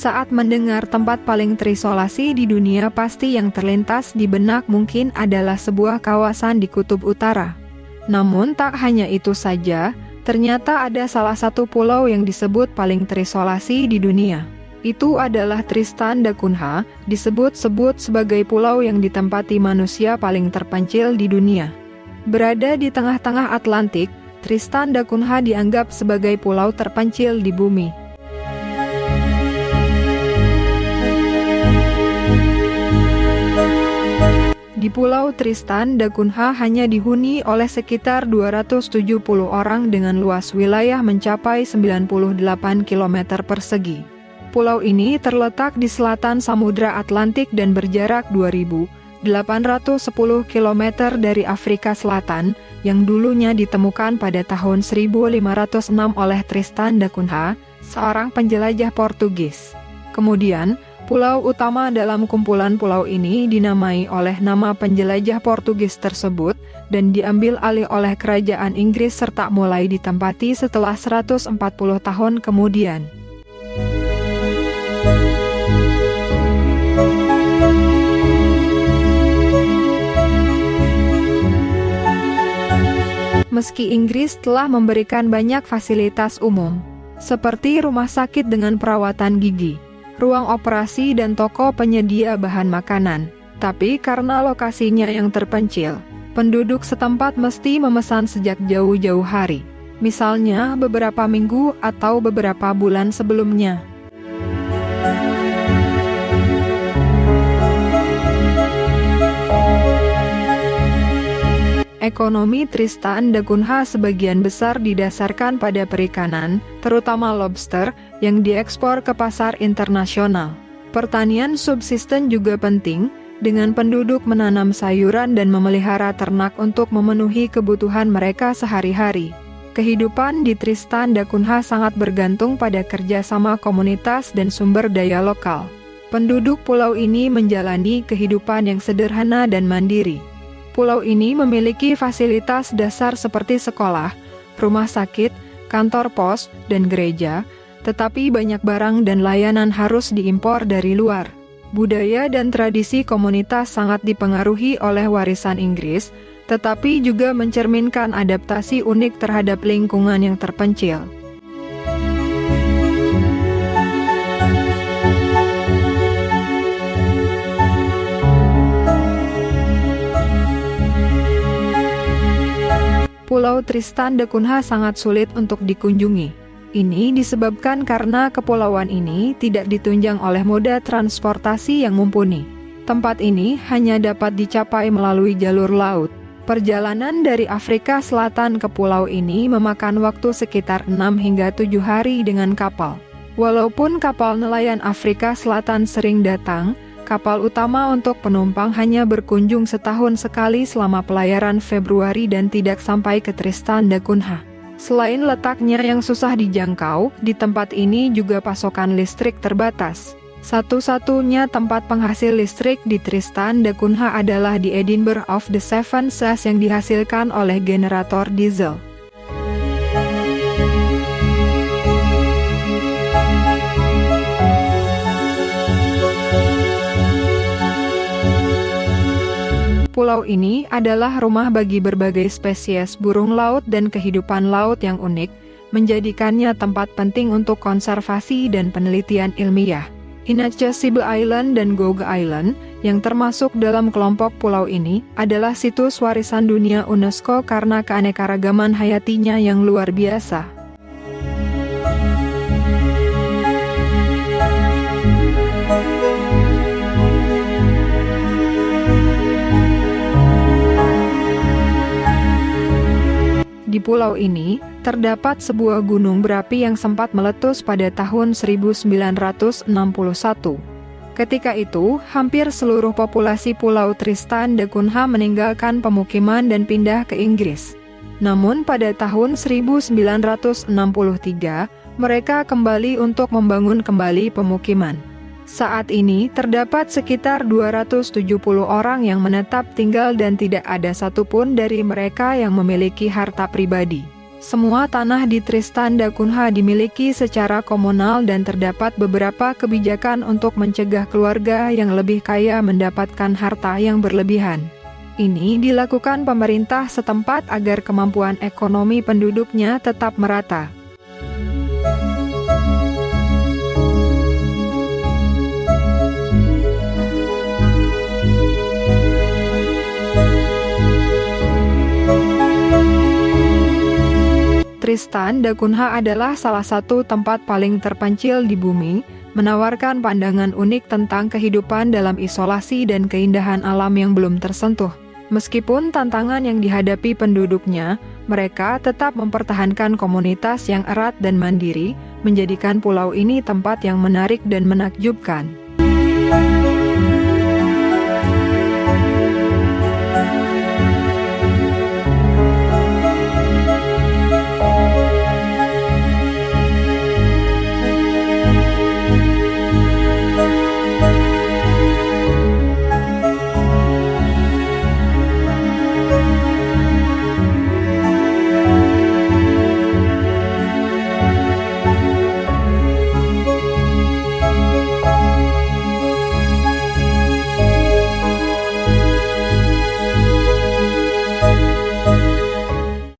Saat mendengar tempat paling terisolasi di dunia, pasti yang terlintas di benak mungkin adalah sebuah kawasan di Kutub Utara. Namun tak hanya itu saja, ternyata ada salah satu pulau yang disebut paling terisolasi di dunia. Itu adalah Tristan da Cunha, disebut-sebut sebagai pulau yang ditempati manusia paling terpencil di dunia. Berada di tengah-tengah Atlantik, Tristan da Cunha dianggap sebagai pulau terpencil di bumi. Di Pulau Tristan da Cunha hanya dihuni oleh sekitar 270 orang dengan luas wilayah mencapai 98 km persegi. Pulau ini terletak di selatan Samudra Atlantik dan berjarak 2.810 km dari Afrika Selatan, yang dulunya ditemukan pada tahun 1506 oleh Tristan da Cunha, seorang penjelajah Portugis. Kemudian, pulau utama dalam kumpulan pulau ini dinamai oleh nama penjelajah Portugis tersebut dan diambil alih oleh kerajaan Inggris serta mulai ditempati setelah 140 tahun kemudian. Meski Inggris telah memberikan banyak fasilitas umum, seperti rumah sakit dengan perawatan gigi, ruang operasi dan toko penyedia bahan makanan. Tapi karena lokasinya yang terpencil, penduduk setempat mesti memesan sejak jauh-jauh hari. Misalnya beberapa minggu atau beberapa bulan sebelumnya. Ekonomi Tristan da Cunha sebagian besar didasarkan pada perikanan, terutama lobster, yang diekspor ke pasar internasional. Pertanian subsisten juga penting, dengan penduduk menanam sayuran dan memelihara ternak untuk memenuhi kebutuhan mereka sehari-hari. Kehidupan di Tristan da Cunha sangat bergantung pada kerjasama komunitas dan sumber daya lokal. Penduduk pulau ini menjalani kehidupan yang sederhana dan mandiri. Pulau ini memiliki fasilitas dasar seperti sekolah, rumah sakit, kantor pos, dan gereja, tetapi banyak barang dan layanan harus diimpor dari luar. Budaya dan tradisi komunitas sangat dipengaruhi oleh warisan Inggris, tetapi juga mencerminkan adaptasi unik terhadap lingkungan yang terpencil. Pulau Tristan da Cunha sangat sulit untuk dikunjungi. Ini disebabkan karena kepulauan ini tidak ditunjang oleh moda transportasi yang mumpuni. Tempat ini hanya dapat dicapai melalui jalur laut. Perjalanan dari Afrika Selatan ke pulau ini memakan waktu sekitar 6 hingga 7 hari dengan kapal. Walaupun kapal nelayan Afrika Selatan sering datang, kapal utama untuk penumpang hanya berkunjung setahun sekali selama pelayaran Februari dan tidak sampai ke Tristan da Cunha. Selain letaknya yang susah dijangkau, di tempat ini juga pasokan listrik terbatas. Satu-satunya tempat penghasil listrik di Tristan da Cunha adalah di Edinburgh of the Seven Seas yang dihasilkan oleh generator diesel. Pulau ini adalah rumah bagi berbagai spesies burung laut dan kehidupan laut yang unik, menjadikannya tempat penting untuk konservasi dan penelitian ilmiah. Inaccessible Island dan Gouge Island, yang termasuk dalam kelompok pulau ini, adalah situs warisan dunia UNESCO karena keanekaragaman hayatinya yang luar biasa. Di Di pulau ini, terdapat sebuah gunung berapi yang sempat meletus pada tahun 1961. Ketika itu, hampir seluruh populasi Pulau Tristan da Cunha meninggalkan pemukiman dan pindah ke Inggris. Namun pada tahun 1963, mereka kembali untuk membangun kembali pemukiman. Saat ini, terdapat sekitar 270 orang yang menetap tinggal dan tidak ada satupun dari mereka yang memiliki harta pribadi. Semua tanah di Tristan da Cunha dimiliki secara komunal dan terdapat beberapa kebijakan untuk mencegah keluarga yang lebih kaya mendapatkan harta yang berlebihan. Ini dilakukan pemerintah setempat agar kemampuan ekonomi penduduknya tetap merata. Tristan da Cunha adalah salah satu tempat paling terpencil di bumi, menawarkan pandangan unik tentang kehidupan dalam isolasi dan keindahan alam yang belum tersentuh. Meskipun tantangan yang dihadapi penduduknya, mereka tetap mempertahankan komunitas yang erat dan mandiri, menjadikan pulau ini tempat yang menarik dan menakjubkan.